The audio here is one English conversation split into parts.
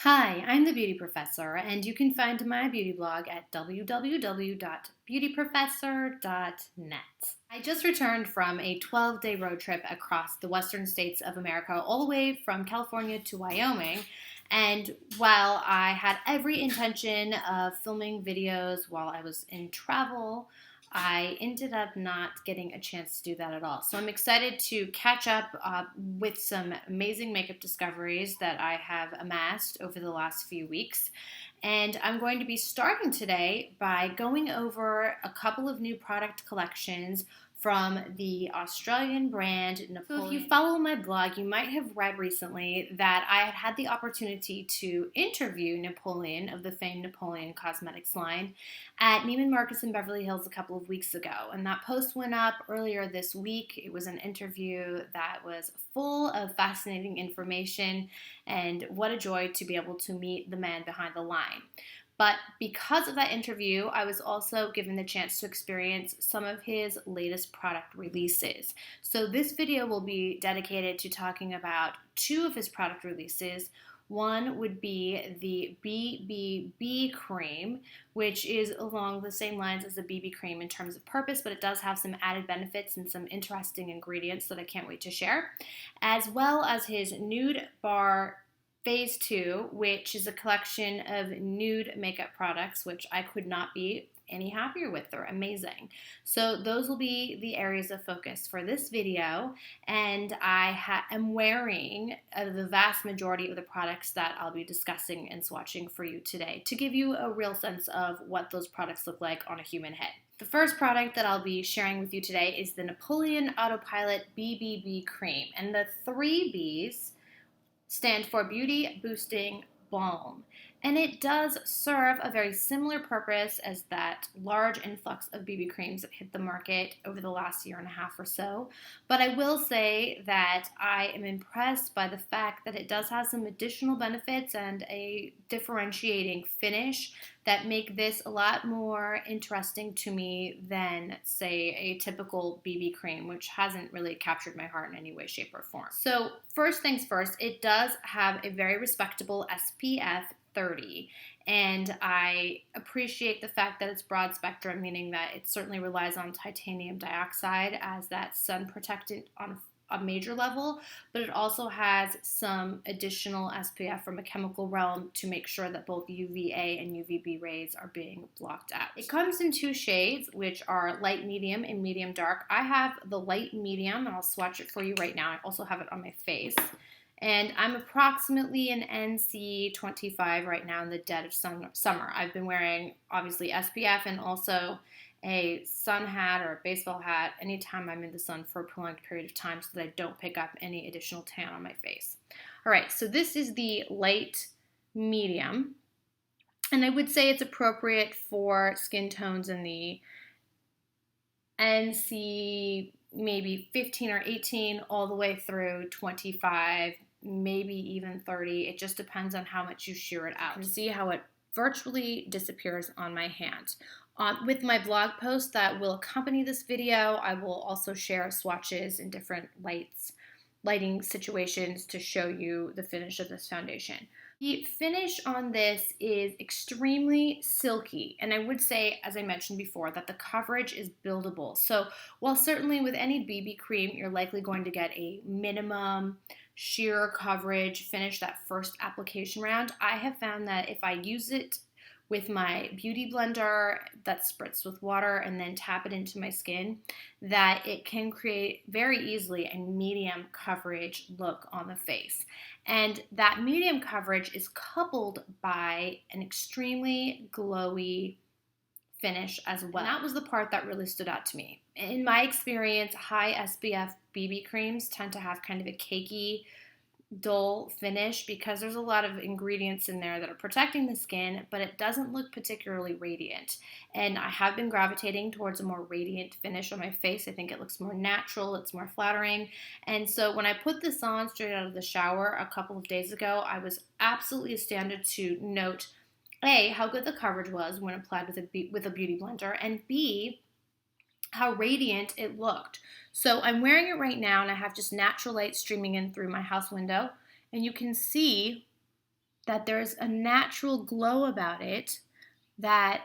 Hi, I'm the Beauty Professor, and you can find my beauty blog at www.beautyprofessor.net. I just returned from a 12-day road trip across the western states of America, all the way from California to Wyoming. And while I had every intention of filming videos while I was in travel, I ended up not getting a chance to do that at all. So I'm excited to catch up with some amazing makeup discoveries that I have amassed over the last few weeks. And I'm going to be starting today by going over a couple of new product collections from the Australian brand Napoleon. So if you follow my blog, you might have read recently that I had the opportunity to interview Napoleon of the famed Napoleon Cosmetics line at Neiman Marcus in Beverly Hills a couple of weeks ago. And that post went up earlier this week. It was an interview that was full of fascinating information, and what a joy to be able to meet the man behind the line. But because of that interview, I was also given the chance to experience some of his latest product releases. So this video will be dedicated to talking about two of his product releases. One would be the BBB Cream, which is along the same lines as the BB Cream in terms of purpose, but it does have some added benefits and some interesting ingredients that I can't wait to share, as well as his Nude Bar Phase 2, which is a collection of nude makeup products, which I could not be any happier with. They're amazing. So those will be the areas of focus for this video, and I am wearing the vast majority of the products that I'll be discussing and swatching for you today to give you a real sense of what those products look like on a human head. The first product that I'll be sharing with you today is the Napoleon Autopilot BBB Cream, and the 3 B's stand for Beauty Boosting Balm. And it does serve a very similar purpose as that large influx of BB creams that hit the market over the last year and a half or so. But I will say that I am impressed by the fact that it does have some additional benefits and a differentiating finish that make this a lot more interesting to me than, say, a typical BB cream, which hasn't really captured my heart in any way, shape, or form. So first things first, it does have a very respectable SPF 30, and I appreciate the fact that it's broad spectrum, meaning that it certainly relies on titanium dioxide as that sun protectant on a major level, but it also has some additional SPF from a chemical realm to make sure that both UVA and UVB rays are being blocked out. It comes in 2 shades, which are light medium and medium dark. I have the light medium, and I'll swatch it for you right now. I also have it on my face. And I'm approximately an NC 25 right now in the dead of summer. I've been wearing, obviously, SPF and also a sun hat or a baseball hat anytime I'm in the sun for a prolonged period of time so that I don't pick up any additional tan on my face. All right, so this is the light medium. And I would say it's appropriate for skin tones in the NC maybe 15 or 18 all the way through 25, maybe even 30. It just depends on how much you shear it out. You can see how it virtually disappears on my hand. With my blog post that will accompany this video, I will also share swatches in different lighting situations to show you the finish of this foundation. The finish on this is extremely silky, and I would say, as I mentioned before, that the coverage is buildable. So while certainly with any BB cream, you're likely going to get a minimum sheer coverage finish that first application round, I have found that if I use it with my beauty blender that spritz with water and then tap it into my skin, that it can create very easily a medium coverage look on the face. And that medium coverage is coupled by an extremely glowy finish as well. And that was the part that really stood out to me. In my experience, high SPF BB creams tend to have kind of a cakey, dull finish because there's a lot of ingredients in there that are protecting the skin, but it doesn't look particularly radiant. And I have been gravitating towards a more radiant finish on my face. I think it looks more natural, it's more flattering. And so when I put this on straight out of the shower a couple of days ago, I was absolutely astounded to note A, how good the coverage was when applied with a beauty blender, and B, how radiant it looked. So I'm wearing it right now, and I have just natural light streaming in through my house window, and you can see that there's a natural glow about it that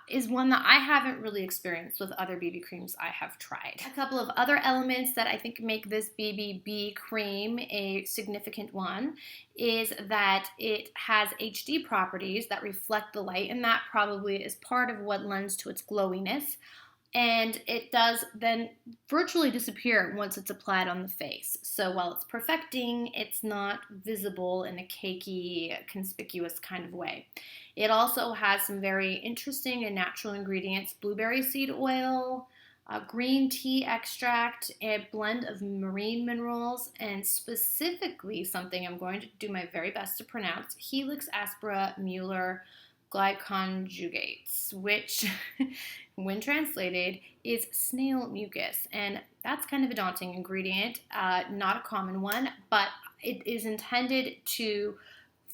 is one that I haven't really experienced with other BB creams I have tried. A couple of other elements that I think make this BBB cream a significant one is that it has HD properties that reflect the light, and that probably is part of what lends to its glowiness. And it does then virtually disappear once it's applied on the face. So while it's perfecting, it's not visible in a cakey, conspicuous kind of way. It also has some very interesting and natural ingredients: blueberry seed oil, green tea extract, a blend of marine minerals, and specifically something I'm going to do my very best to pronounce, Helix aspera Mueller glyconjugates, which when translated is snail mucus. And that's kind of a daunting ingredient, not a common one, but it is intended to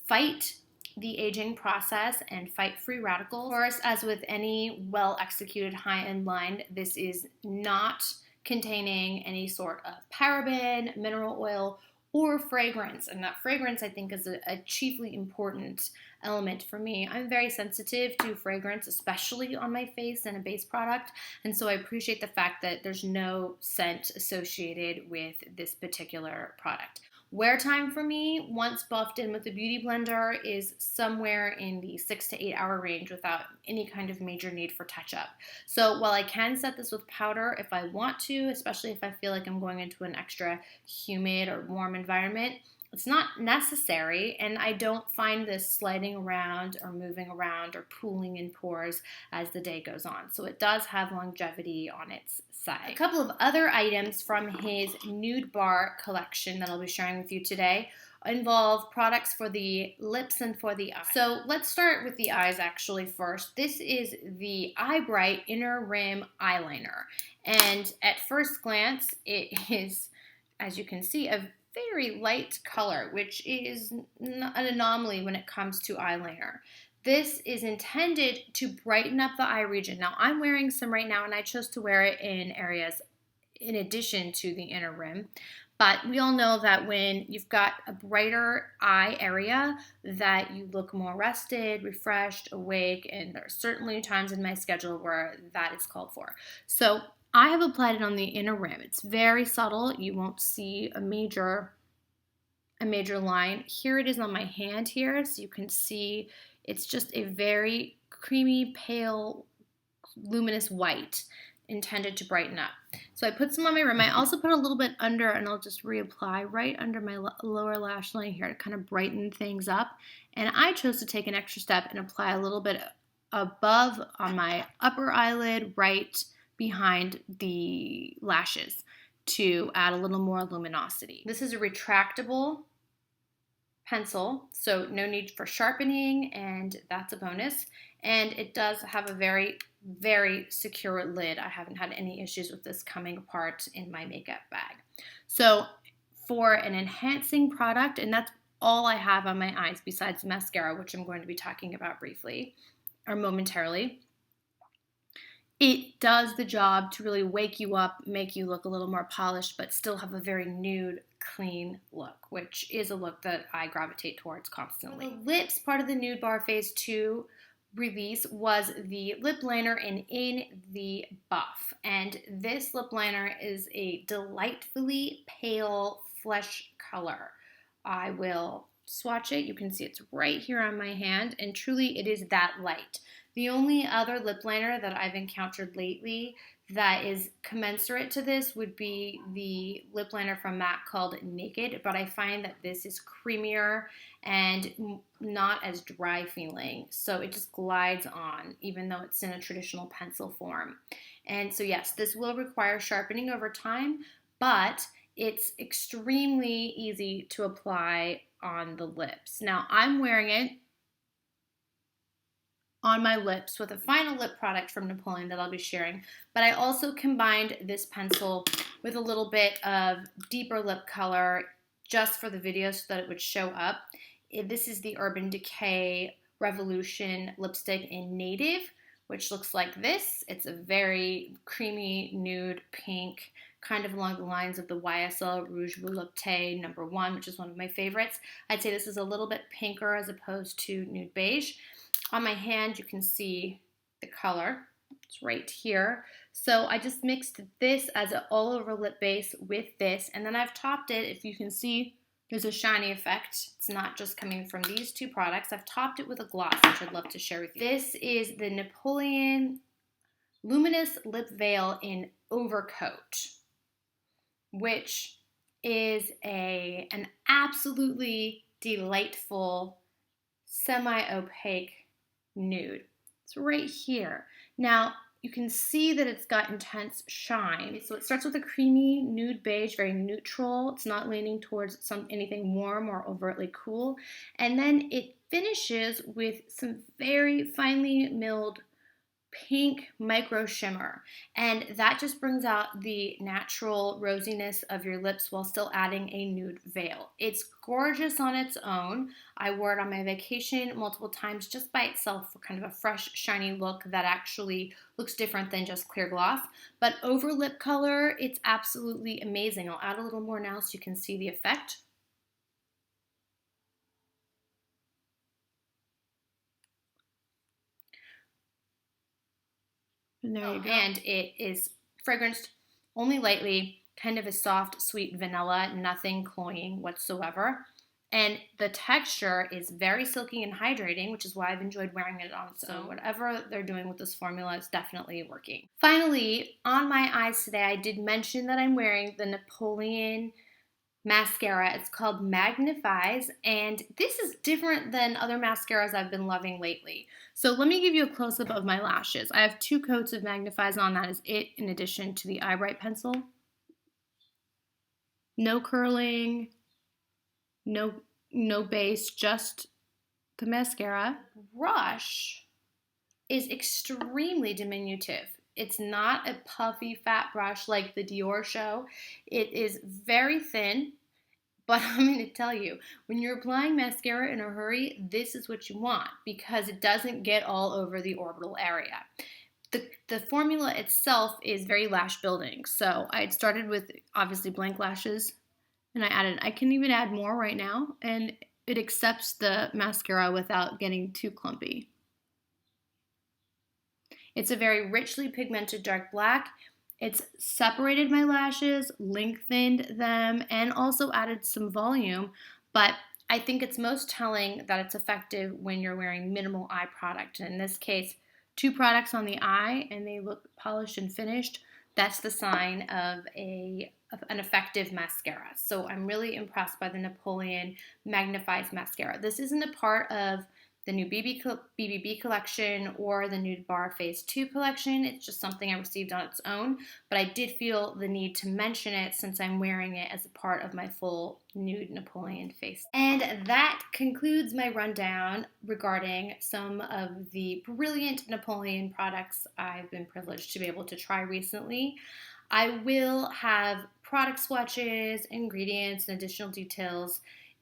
fight the aging process and fight free radicals. Of course, as with any well-executed high-end line, this is not containing any sort of paraben, mineral oil, or fragrance. And that fragrance, I think, is a chiefly important element for me. I'm very sensitive to fragrance, especially on my face and a base product. And so I appreciate the fact that there's no scent associated with this particular product. Wear time for me, once buffed in with a beauty blender, is somewhere in the 6 to 8 hour range without any kind of major need for touch-up. So while I can set this with powder if I want to, especially if I feel like I'm going into an extra humid or warm environment, it's not necessary, and I don't find this sliding around or moving around or pooling in pores as the day goes on. So it does have longevity on its side. A couple of other items from his Nude Bar collection that I'll be sharing with you today involve products for the lips and for the eyes. So let's start with the eyes actually first. This is the Eyebright Inner Rim Eyeliner. And at first glance, it is, as you can see, a very light color, which is an anomaly when it comes to eyeliner. This is intended to brighten up the eye region. Now, I'm wearing some right now, and I chose to wear it in areas in addition to the inner rim. But we all know that when you've got a brighter eye area, that you look more rested, refreshed, awake, and there are certainly times in my schedule where that is called for. So I have applied it on the inner rim. It's very subtle. You won't see a major line. Here it is on my hand here, so you can see it's just a very creamy, pale, luminous white intended to brighten up. So I put some on my rim. I also put a little bit under, and I'll just reapply right under my lower lash line here to kind of brighten things up. And I chose to take an extra step and apply a little bit above on my upper eyelid, right behind the lashes, to add a little more luminosity. This is a retractable pencil, so no need for sharpening, and that's a bonus. And it does have a very, very secure lid. I haven't had any issues with this coming apart in my makeup bag. So for an enhancing product, and that's all I have on my eyes besides mascara, which I'm going to be talking about briefly or momentarily, it does the job to really wake you up, make you look a little more polished, but still have a very nude, clean look, which is a look that I gravitate towards constantly. The lips part of the Nude Bar Phase 2 release was the lip liner in the Buff. And this lip liner is a delightfully pale flesh color. I will swatch it. You can see it's right here on my hand, and truly it is that light. The only other lip liner that I've encountered lately that is commensurate to this would be the lip liner from MAC called Naked, but I find that this is creamier and not as dry feeling, so it just glides on even though it's in a traditional pencil form. And so yes, this will require sharpening over time, but it's extremely easy to apply on the lips. Now I'm wearing it on my lips with a final lip product from Napoleon that I'll be sharing, but I also combined this pencil with a little bit of deeper lip color just for the video so that it would show up. This is the Urban Decay Revolution lipstick in Native, which looks like this. It's a very creamy nude pink, kind of along the lines of the YSL Rouge Volupté number 1, which is one of my favorites. I'd say this is a little bit pinker as opposed to nude beige. On my hand, you can see the color. It's right here. So I just mixed this as an all-over lip base with this, and then I've topped it. If you can see, there's a shiny effect. It's not just coming from these two products. I've topped it with a gloss, which I'd love to share with you. This is the Napoleon Luminous Lip Veil in Overcoat, which is an absolutely delightful semi-opaque nude. It's right here. Now, you can see that it's got intense shine. So it starts with a creamy nude beige, very neutral. It's not leaning towards anything warm or overtly cool. And then it finishes with some very finely milled pink micro shimmer, and that just brings out the natural rosiness of your lips while still adding a nude veil. It's gorgeous on its own. I wore it on my vacation multiple times just by itself for kind of a fresh, shiny look that actually looks different than just clear gloss. But over lip color, it's absolutely amazing. I'll add a little more now so you can see the effect. And there you go. And it is fragranced only lightly, kind of a soft, sweet vanilla, nothing cloying whatsoever. And the texture is very silky and hydrating, which is why I've enjoyed wearing it on its own. So whatever they're doing with this formula is definitely working. Finally, on my eyes today, I did mention that I'm wearing the Napoleon mascara. It's called Magnifies, and this is different than other mascaras I've been loving lately. So let me give you a close-up of my lashes. I have 2 coats of Magnifies on. That is it, in addition to the Eyebright pencil. No curling, no base, just the mascara. Brush is extremely diminutive. It's not a puffy fat brush like the Dior show. It is very thin, but I'm going to tell you, when you're applying mascara in a hurry, this is what you want because it doesn't get all over the orbital area. The formula itself is very lash building. So I had started with obviously blank lashes, and I can even add more right now, and it accepts the mascara without getting too clumpy. It's a very richly pigmented dark black. It's separated my lashes, lengthened them, and also added some volume, but I think it's most telling that it's effective when you're wearing minimal eye product. And in this case, 2 products on the eye, and they look polished and finished. That's the sign of an effective mascara. So I'm really impressed by the Napoleon Magnifies mascara. This isn't a part of the new BBB collection or the Nude Bar Phase 2 collection. It's just something I received on its own, but I did feel the need to mention it since I'm wearing it as a part of my full nude Napoleon face. And that concludes my rundown regarding some of the brilliant Napoleon products I've been privileged to be able to try recently. I will have product swatches, ingredients, and additional details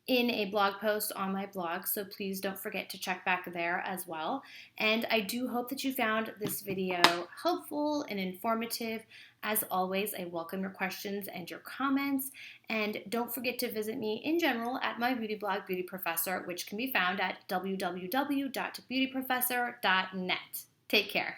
in a blog post on my blog, so please don't forget to check back there as well. And I do hope that you found this video helpful and informative. As always, I welcome your questions and your comments, and don't forget to visit me in general at my beauty blog, Beauty Professor, which can be found at www.beautyprofessor.net. Take care.